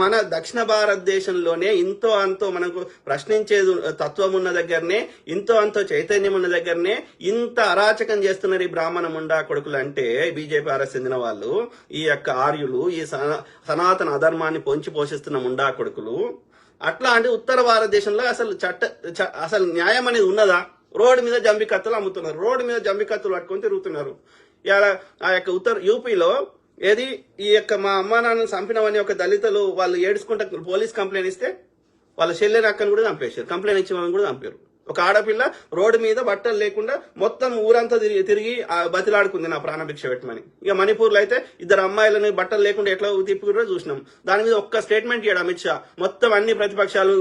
మన దక్షిణ భారతదేశంలోనే ఇంతో అంతో మనకు ప్రశ్నించేది తత్వం ఉన్న దగ్గరనే, ఇంతో అంతో చైతన్యం ఉన్న దగ్గరనే ఇంత అరాచకం చేస్తున్నారు ఈ బ్రాహ్మణ ముండా కొడుకులు. అంటే బీజేపీ ఆర్ఎస్ చెందిన వాళ్ళు, ఈ యొక్క ఆర్యులు, ఈ సనాతన అధర్మాన్ని పొంచి పోషిస్తున్న ముండా కొడుకులు. అట్లా అంటే ఉత్తర భారతదేశంలో అసలు న్యాయం అనేది ఉన్నదా? రోడ్డు మీద జంబి కత్తులు అమ్ముతున్నారు, రోడ్డు మీద జంబి కత్తులు పట్టుకొని తిరుగుతున్నారు. ఇలా ఆ యొక్క యూపీలో ఏది ఈ యొక్క మా అమ్మా నాన్నను చంపినవని ఒక దళితులు వాళ్ళు ఏడుచుకుంటా పోలీస్ కంప్లైంట్ ఇస్తే వాళ్ళ చెల్లెని అక్కని కూడా చంపేశారు, కంప్లైంట్ ఇచ్చిన వాళ్ళని కూడా చంపారు. ఒక ఆడపిల్ల రోడ్డు మీద బట్టలు లేకుండా మొత్తం ఊరంతా తిరిగి బతిలాడుకుంది నా ప్రాణభిక్ష పెట్టమని. ఇక మణిపూర్లో అయితే ఇద్దరు అమ్మాయిలను బట్టలు లేకుండా ఎట్లా తిప్పుకున్నారో చూసినాం. దాని మీద ఒక్క స్టేట్మెంట్ ఇయ్యాడు అమిత్ షా. మొత్తం అన్ని ప్రతిపక్షాలు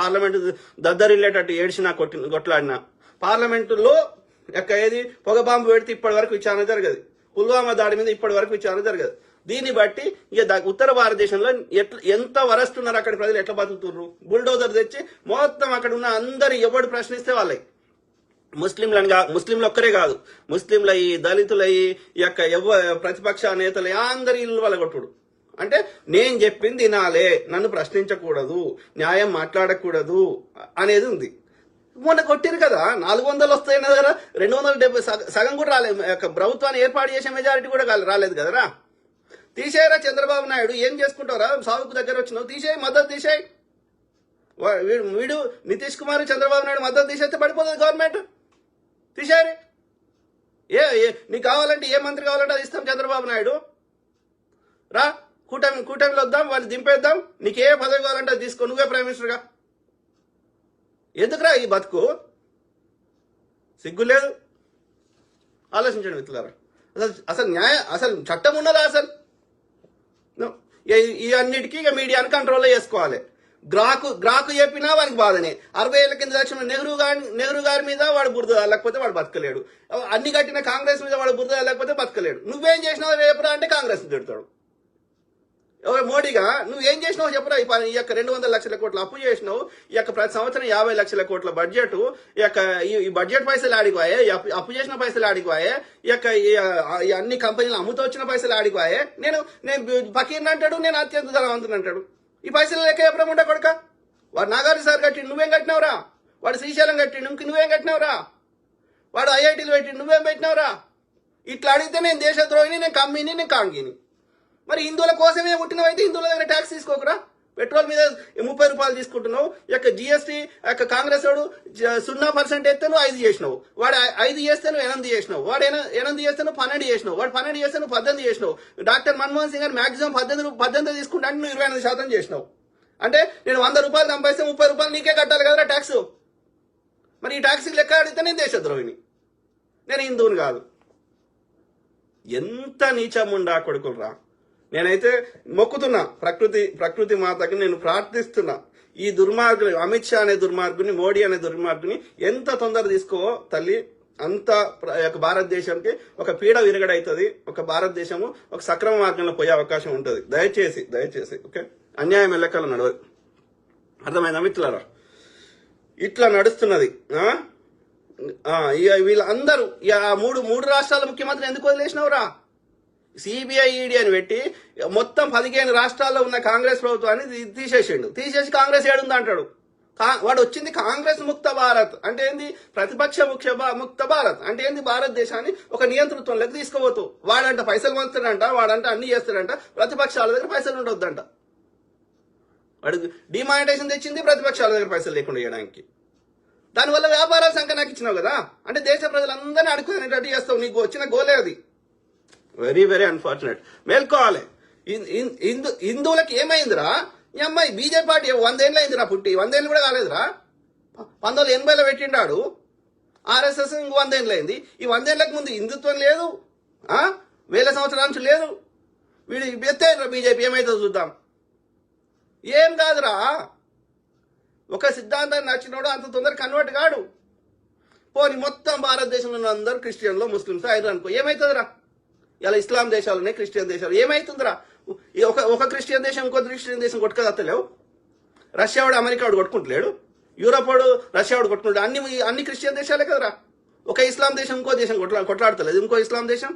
పార్లమెంట్ దద్దరిల్లేటట్టు ఏడ్చినా కొట్లాడినా, పార్లమెంటులో ఏది పొగ బాంబు పెడితే ఇప్పటి వరకు విచారణ జరగదు, పుల్వామా దాడి మీద ఇప్పటి వరకు విచారణ జరగదు. దీన్ని బట్టి ఇక ఉత్తర భారతదేశంలో ఎంత వరస్తున్నారు, అక్కడ ప్రజలు ఎట్లా బతుకుతున్నారు. బుల్డోజర్ తెచ్చి మొత్తం అక్కడ ఉన్న అందరు ఎవడు ప్రశ్నిస్తే వాళ్ళకి, ముస్లింలు ఒక్కరే కాదు, ముస్లింలయ్యి, దళితులయ్యి, ఈ యొక్క ప్రతిపక్ష నేతలు అందరి ఇల్లు వాళ్ళ కొట్టుడు. అంటే నేను చెప్పింది వినాలే, నన్ను ప్రశ్నించకూడదు, న్యాయం మాట్లాడకూడదు అనేది ఉంది. మొన్న కొట్టిరు కదా, 400 వస్తాయి కదా, 270 సగం కూడా రాలేదు. ప్రభుత్వాన్ని ఏర్పాటు చేసే మెజారిటీ కూడా రాలేదు కదరా. తీసేయరా చంద్రబాబు నాయుడు, ఏం చేసుకుంటారా? సాగుకు దగ్గర వచ్చినావు, తీసేయి, మద్దతు తీసేయి. వీడు నితీష్ కుమార్ చంద్రబాబు నాయుడు మద్దతు తీసేస్తే పడిపోతుంది గవర్నమెంట్. తీసేయరే. నీకు కావాలంటే ఏ మంత్రి కావాలంటే అది ఇస్తాం చంద్రబాబు నాయుడు. రా, కూటమిలో వద్దాం, వాళ్ళు దింపేద్దాం. నీకు ఏ పదవి కావాలంటే అది తీసుకో, నువ్వే ప్రైమ్ మినిస్టర్గా. ఎందుకురా ఈ బతుకు? సిగ్గు లేదు. ఆలోచించండి మిత్రులారా. అసలు చట్టం ఉన్నదా? అసలు ఈ అన్నిటికీ ఇక మీడియాని కంట్రోల్లో చేసుకోవాలి. గ్రాకు చెప్పినా వానికి బాధనే. 60 ఏళ్ల కింద లక్ష్యం నెహ్రూ గారి మీద వాడు బురద లేకపోతే వాడు బతకలేడు. అన్ని కట్టిన కాంగ్రెస్ మీద వాడు బురద లేకపోతే బతకలేడు. నువ్వేం చేసినావు రేపురా అంటే కాంగ్రెస్ తిడతాడు. మోడీగా నువ్వేం చేసినావు చెప్పరా? ఈ యొక్క 200 లక్షల కోట్ల అప్పు చేసినావు, ఈ యొక్క ప్రతి సంవత్సరం 50 లక్షల కోట్ల బడ్జెట్, ఈ బడ్జెట్ పైసలు ఆడిపోయాయి, అప్పు చేసిన పైసలు ఆడిపోయాయి, ఈ అన్ని కంపెనీలు అమ్ముతూ వచ్చిన పైసలు ఆడిపోయాయి. నేను ఫకీర్ని అంటాడు, నేను అత్యంత ధనవంతుని అంటాడు. ఈ పైసలు లెక్క ఎప్పుడేం ఉంటా కొడుక? వాడు నాగార్జున సార్ కట్టిండు, నువ్వేం కట్టినావురా? వాడు శ్రీశైలం కట్టిండు, నువ్వేం కట్టినావురా? వాడు ఐఐటీలు పెట్టిండు, నువ్వేం పెట్టినావురా? ఇట్లా అడిగితే నేను దేశద్రోహిని, నేను కమ్మిని, నేను కాంగిని. మరి హిందువుల కోసమే పుట్టినవైతే హిందువుల దగ్గర ట్యాక్స్ తీసుకోకరా? పెట్రోల్ మీద 30 రూపాయలు తీసుకుంటున్నావు. జిఎస్టీ కాంగ్రెస్ వాడు 0% ఎత్తే నువ్వు 5 చేసినావు, వాడు 5 చేస్తే నువ్వు 8 చేసినావు, వాడు 8 చేస్తే నువ్వు 12 చేసినావు, వాడు 12 చేస్తే నువ్వు 18 చేసినావు. డాక్టర్ మన్మోహన్ సింగ్ గారు మాక్సిమం 18 తీసుకుంటా అంటే నువ్వు 28% చేసినావు. అంటే నేను 100 రూపాయలు సంపాదిస్తే 30 రూపాయలు నీకే కట్టాలి కదరా ట్యాక్స్. మరి ఈ ట్యాక్సీకి లెక్క అడిగితే నేను దేశద్రోహిని, నేను హిందువుని కాదు. ఎంత నీచముండా కొడుకులు రా. నేనైతే మొక్కుతున్నా ప్రకృతి మాతకి, నేను ప్రార్థిస్తున్నా ఈ దుర్మార్గుని, అమిత్ షా అనే దుర్మార్గుని, మోడీ అనే దుర్మార్గుని ఎంత తొందర తీసుకో తల్లి, అంత భారతదేశానికి ఒక పీడ విరగడవుతుంది. ఒక భారతదేశము ఒక సక్రమ మార్గంలో పోయే అవకాశం ఉంటుంది. దయచేసి ఓకే, అన్యాయం ఎల్లకాలం నడవదు. అర్థమైందా మిత్రులారా? ఇట్లా నడుస్తున్నది. వీళ్ళందరూ మూడు రాష్ట్రాల ముఖ్యమంత్రి ఎందుకు వదిలేసినవురా? సిబిఐ ఈడీ అని పెట్టి మొత్తం 15 రాష్ట్రాల్లో ఉన్న కాంగ్రెస్ ప్రభుత్వాన్ని తీసేసి కాంగ్రెస్ ఏడుంది అంటాడు. వాడు వచ్చింది కాంగ్రెస్ ముక్త భారత్ అంటే ఏంది? ప్రతిపక్ష ముక్త భారత్ అంటే ఏంది? భారతదేశాన్ని ఒక నియంతృత్వంలోకి తీసుకుపోతూ వాడంట పైసలు పంచుతాడంట, వాడంట అన్ని చేస్తాడంట, ప్రతిపక్షాల దగ్గర పైసలు ఉండొద్దంట. వాడు డిమానిటైజేషన్ తెచ్చింది ప్రతిపక్షాల దగ్గర పైసలు లేకుండా చేయడానికి. దానివల్ల వ్యాపారాల సంఖ్య నాకు ఇచ్చినావు కదా. అంటే దేశ ప్రజలందరినీ అడుగునేటట్టు చేస్తావు. నీకు వచ్చిన గోలే అది. Very very unfortunate. మేల్కోవాలి. హిందువులకి ఏమైందిరా? ఈ అమ్మాయి బీజేపీ పార్టీ 100 ఏళ్ళు అయిందిరా పుట్టి, 100 ఏళ్ళు కూడా కాలేదురా. 1980లో పెట్టిండాడు. ఆర్ఎస్ఎస్ ఇంకో 100 ఏళ్ళు అయింది. ఈ 100 ఏళ్ళకి ముందు హిందుత్వం లేదు, 1000 సంవత్సరాల నుంచి లేదు. వీడు ఎత్తేరా బీజేపీ, ఏమైతుందో చూద్దాం. ఏం కాదురా, ఒక సిద్ధాంతాన్ని నచ్చినోడు అంత తొందర కన్వర్ట్ కాడు. పోనీ మొత్తం భారతదేశంలో ఉన్న అందరూ క్రిస్టియన్లో ముస్లిమ్స్ అయినా అనుకో, ఏమవుతుందిరా? ఇలా ఇస్లాం దేశాలు ఉన్నాయి, క్రిస్టియన్ దేశాలు, ఏమైతుందిరా? ఒక క్రిస్టియన్ దేశం ఇంకో క్రిస్టియన్ దేశం కొట్టుకదత్తలేవు. రష్యా వాడు అమెరికా వాడు కొట్టుకుంటలేడు, యూరోప్ వాడు రష్యా వాడు కొట్టుకుంటాడు. అన్ని క్రిస్టియన్ దేశాలే కదరా. ఒక ఇస్లాం దేశం ఇంకో దేశం కొట్లాడతలేదు, ఇంకో ఇస్లాం దేశం.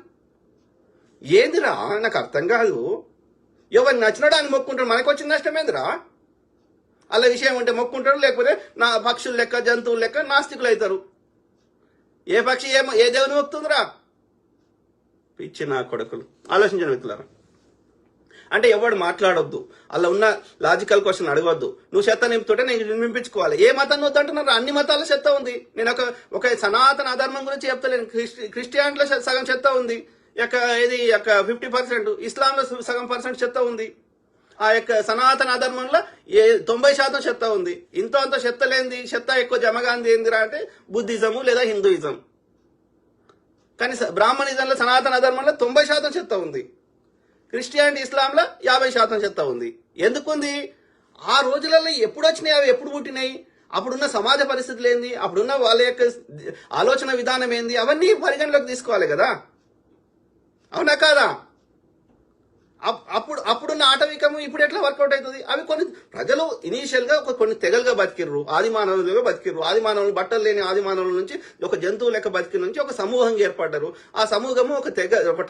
ఏందిరా నాకు అర్థం కాదు. ఎవరిని నచ్చినాడు అని మొక్కుంటాడు, మనకు వచ్చిన నష్టమేందిరా? అలా విషయం ఉంటే మొక్కుంటాడు, లేకపోతే నా పక్షులు లెక్క జంతువులు లెక్క నాస్తికులు అవుతారు. ఏ పక్షి ఏ దేవుని మొక్కుతుందిరా? పిచ్చి నా కొడుకులు. ఆలోచించిన వ్యక్తులారా, అంటే ఎవడు మాట్లాడొద్దు, అలా ఉన్న లాజికల్ క్వశ్చన్ అడగొద్దు. నువ్వు చెత్త నింపుతుంటే నేను నింపించుకోవాలి. ఏ మతాన్ని వద్దంటున్నారు? అన్ని మతాల చెత్త ఉంది. నేను ఒక సనాతన అధర్మం గురించి చెప్తలేను. క్రిస్టియానిటీలో సగం చెత్త ఉంది, ఇది 50%, ఇస్లాంలో సగం % చెత్త ఉంది, ఆ యొక్క సనాతన అధర్మంలో 90% చెత్త ఉంది. ఇంతో అంత చెత్త లేనిది, చెత్త ఎక్కువ జమగాంది ఏందిరా అంటే బుద్ధిజము లేదా హిందూయిజం. కానీ బ్రాహ్మణిజంలో సనాతన అధర్మంలో 90% చెత్త ఉంది. క్రిస్టియానిటీ ఇస్లాంలో 50% చెత్త ఉంది. ఎందుకుంది? ఆ రోజులలో ఎప్పుడు వచ్చినాయి, అవి ఎప్పుడు పుట్టినాయి, అప్పుడున్న సమాజ పరిస్థితులు ఏంది, అప్పుడున్న వాళ్ళ యొక్క ఆలోచన విధానం ఏంది, అవన్నీ పరిగణలోకి తీసుకోవాలి కదా, అవునా కాదా? అప్పుడున్న ఆటవికము ఇప్పుడు ఎట్లా వర్కౌట్ అవుతుంది? అవి కొన్ని ప్రజలు ఇనీషియల్ గా కొన్ని తెగలుగా బతికిర్రు, ఆది మానవులుగా బతికిర్రు. ఆది మానవులు బట్టలు లేని ఆది మానవుల నుంచి ఒక జంతువు లెక్క బతికి నుంచి ఒక సమూహంగా ఏర్పడ్డారు. ఆ సమూహము ఒక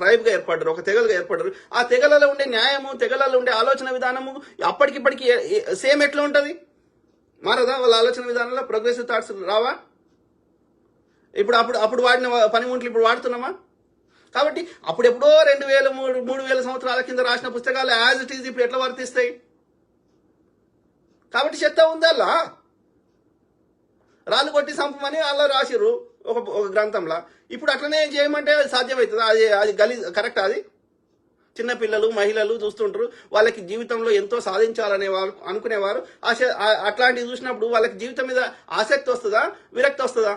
ట్రైబ్ గా ఏర్పడ్డారు, ఒక తెగలుగా ఏర్పడ్డారు. ఆ తెగలలో ఉండే న్యాయము, తెగలలో ఉండే ఆలోచన విధానము అప్పటికిప్పటికి సేమ్ ఎట్లా ఉంటది? మారదా? వాళ్ళ ఆలోచన విధానంలో ప్రోగ్రెసివ్ థాట్స్ రావా? అప్పుడు వాడిన పనిముట్లు ఇప్పుడు వాడుతున్నామా? కాబట్టి అప్పుడెప్పుడో 2000, 3000 సంవత్సరాల కింద రాసిన పుస్తకాలు యాజ్ ఇట్ ఈజ్ ఇప్పుడు ఎట్లా వర్తిస్తాయి? కాబట్టి చెత్త ఉంది అలా. రాళ్ళు కొట్టి సంపమని అలా రాసిర్రు ఒక గ్రంథంలో. ఇప్పుడు అట్లనే చేయమంటే సాధ్యమవుతుంది? అది కరెక్ట్? అది చిన్నపిల్లలు, మహిళలు చూస్తుంటారు, వాళ్ళకి జీవితంలో ఎంతో సాధించాలనే వాళ్ళు అనుకునేవారు. అట్లాంటివి చూసినప్పుడు వాళ్ళకి జీవితం మీద ఆసక్తి వస్తుందా, విరక్తి వస్తుందా?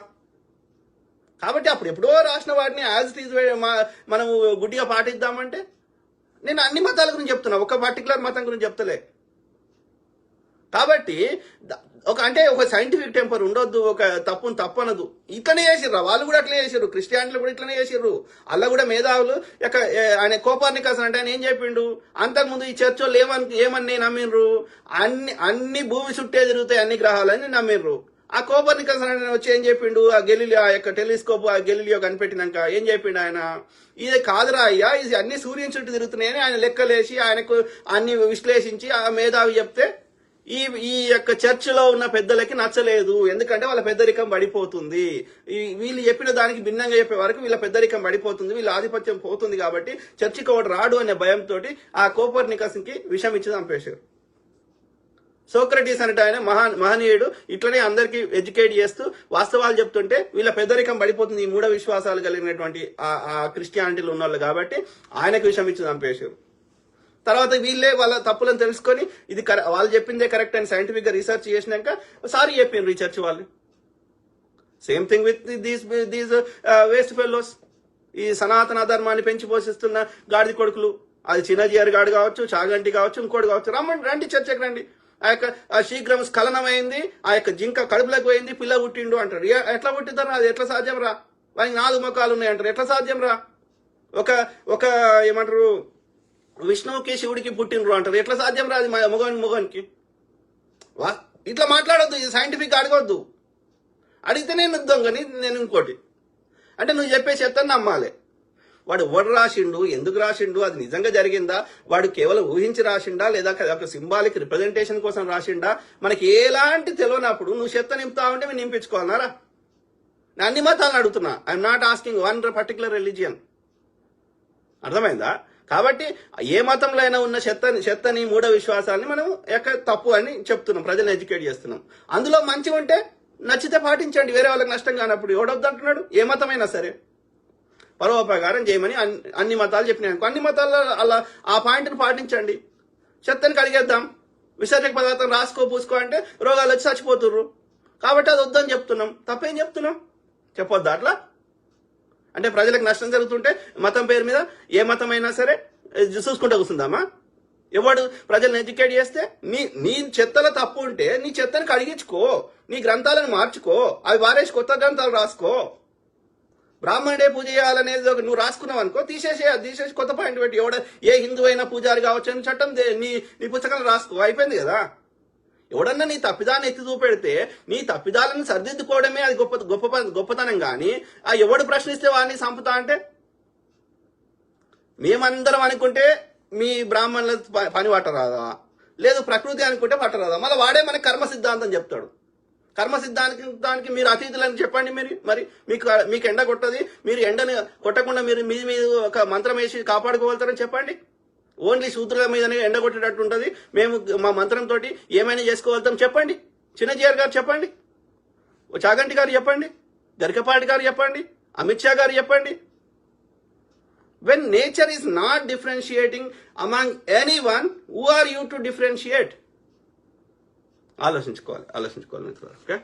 కాబట్టి అప్పుడు ఎప్పుడో రాసిన వాటిని యాజ్ ఇట్ ఈజ్ మనం గుడ్డిగా పాటిద్దామంటే, నేను అన్ని మతాల గురించి చెప్తున్నా, ఒక పర్టికులర్ మతం గురించి చెప్తలే. కాబట్టి ఒక సైంటిఫిక్ టెంపర్ ఉండొద్దు, ఒక తప్పును తప్పనదు. ఇట్లనే చేసిర్రు, వాళ్ళు కూడా అట్లనే చేసిర్రు, క్రిస్టియానిటీలు కూడా ఇట్లనే చేసిర్రు. అలా కూడా మేధావులు ఆయన కోపర్నికస్ అంటే ఆయన ఏం చెప్పిండు? అంతకుముందు ఈ చర్చోళ్ళు ఏమని నమ్మిండ్రు? అన్ని భూమి చుట్టే తిరుగుతాయి అన్ని గ్రహాలని నమ్మిండ్రు. ఆ కోపర్నికస్ వచ్చి ఏం చెప్పిండు? ఆ గెలీలియో, ఆ యొక్క టెలిస్కోప్ ఆ గెలీలియో కనిపెట్టినాక ఏం చెప్పిండు ఆయన? ఇది కాదురా అయ్యా, ఇది అన్ని సూర్యుని చుట్టూ తిరుగుతున్నాయని ఆయన లెక్కలేసి ఆయనకు అన్ని విశ్లేషించి ఆ మేధావి చెప్తే ఈ యొక్క చర్చిలో ఉన్న పెద్దలకి నచ్చలేదు. ఎందుకంటే వాళ్ళ పెద్దరికం పడిపోతుంది, వీళ్ళు చెప్పిన దానికి భిన్నంగా చెప్పే వరకు వీళ్ళ పెద్దరికం పడిపోతుంది, వీళ్ళ ఆధిపత్యం పోతుంది, కాబట్టి చర్చికి ఒకటి రాడు అనే భయంతో ఆ కోపర్నికస్ కి విషం ఇచ్చి చంపేశారు. సోక్రటీస్ అంటే ఆయన మహనీయుడు, ఇట్లనే అందరికి ఎడ్యుకేట్ చేస్తూ వాస్తవాలు చెప్తుంటే వీళ్ళ పెద్దరికం పడిపోతుంది ఈ మూఢ విశ్వాసాలు కలిగినటువంటి ఆ క్రిస్టియానిటీలు ఉన్నవాళ్ళు, కాబట్టి ఆయనకు విషయం ఇచ్చి చంపేశారు. తర్వాత వీళ్ళే వాళ్ళ తప్పులను తెలుసుకొని ఇది వాళ్ళు చెప్పిందే కరెక్ట్ అని సైంటిఫిక్ గా రీసెర్చ్ చేసినాక సారీ చెప్పారు రీసెర్చ్ వాళ్ళు. Same thing with these waste fellows, ఈ సనాతన ధర్మాన్ని పెంచి పోషిస్తున్న గాడిద కొడుకులు. అది చిన్నజీఆర్ గాడు కావచ్చు, చాగంటి కావచ్చు, ఇంకోటి కావచ్చు, రండి చర్చకు రండి. ఆ శీఘ్రం స్ఖలనమైంది, ఆ యొక్క జింక కడుపులకు పోయింది, పిల్ల పుట్టిండు అంటారు. ఎట్లా పుట్టిద్దారు? అది ఎట్లా సాధ్యం రా? వానికి 4 ముఖాలు ఉన్నాయి అంటారు. ఎట్లా సాధ్యం రా? ఒక ఏమంటారు, విష్ణువుకి శివుడికి పుట్టినరు అంటారు. ఎట్లా సాధ్యం రా? అది మొగానికి. ఇట్లా మాట్లాడొద్దు, ఇది సైంటిఫిక్ అడగొద్దు. అడిగితే నేను దొంగని, నేను ఇంకోటి అంటే నువ్వు చెప్పే చెత్తని నమ్మాలి. వాడు ఎవడు రాసిండు, ఎందుకు రాసిండు, అది నిజంగా జరిగిందా, వాడు కేవలం ఊహించి రాసిండా, లేదా ఒక సింబాలిక్ రిప్రజెంటేషన్ కోసం రాసిండా, మనకి ఎలాంటి తెలియనప్పుడు నువ్వు చెత్త నింపుతావంటే మేము నింపించుకోవాలన్నారా? నేను అన్ని మతాలను అడుగుతున్నా, I'm not asking one particular religion. అర్థమైందా? కాబట్టి ఏ మతంలో అయినా ఉన్న చెత్తని మూఢ విశ్వాసాలని మనం తప్పు అని చెప్తున్నాం, ప్రజలను ఎడ్యుకేట్ చేస్తున్నాం. అందులో మంచి ఉంటే నచ్చితే పాటించండి, వేరే వాళ్ళకి నష్టం కానప్పుడు. ఎవడొద్దంటున్నాడు? ఏ మతమైనా సరే పరోపకారం చేయమని అన్ని మతాలు చెప్పినాయి. అన్ని మతాల్లో అలా ఆ పాయింట్ని పాటించండి. చెత్తని కడిగేద్దాం, విసర్జక పదార్థం రాసుకో పూసుకో అంటే రోగాలు వచ్చి చచ్చిపోతుర్రు. కాబట్టి అది వద్దని చెప్తున్నాం. తప్పేం చెప్తున్నాం? చెప్పొద్దా అట్లా? అంటే ప్రజలకు నష్టం జరుగుతుంటే మతం పేరు మీద ఏ మతమైనా సరే చూసుకుంటూ కూర్చుందామా? ఎవడు ప్రజలను ఎడ్యుకేట్ చేస్తే నీ చెత్తలో తప్పు ఉంటే నీ చెత్తని కడిగించుకో, నీ గ్రంథాలను మార్చుకో, అవి వారేసి కొత్త గ్రంథాలు రాసుకో. బ్రాహ్మణుడే పూజ చేయాలనేది నువ్వు రాసుకున్నావు అనుకో, తీసేసి కొత్త పాయింట్ పెట్టి ఏ హిందూ అయినా పూజారి కావచ్చు అని చట్టం నీ పుస్తకాలు రాసుకో, అయిపోయింది కదా. ఎవడన్నా నీ తప్పిదాన్ని ఎత్తి చూపెడితే నీ తప్పిదాలను సరిదిద్దుకోవడమే అది గొప్పతనం. కానీ ఎవడు ప్రశ్నిస్తే వాడిని సంపుతా అంటే మేమందరం అనుకుంటే మీ బ్రాహ్మణుల పని పట్టరాదా? లేదు ప్రకృతి అనుకుంటే పట్టరాదా? మళ్ళీ వాడే మనకి కర్మ సిద్ధాంతం చెప్తాడు. కర్మ సిద్ధాంతానికి మీరు అతిథులని చెప్పండి. మరి మీకు ఎండ కొట్టది, మీరు ఎండని కొట్టకుండా మీరు మీ ఒక మంత్రం వేసి కాపాడుకోగలుగుతారని చెప్పండి. ఓన్లీ శూద్రుల మీదనే ఎండ కొట్టేటట్టు ఉంటుంది, మేము మా మంత్రంతో ఏమైనా చేసుకోగలుగుతాం చెప్పండి. చిన్నజీఆర్ గారు చెప్పండి, చాగంటి గారు చెప్పండి, గరికపాటి గారు చెప్పండి, అమిత్ షా గారు చెప్పండి. When nature is not differentiating among anyone, who are you to differentiate? ఆలోచించుకోవాలి మిత్రులు. ఓకే.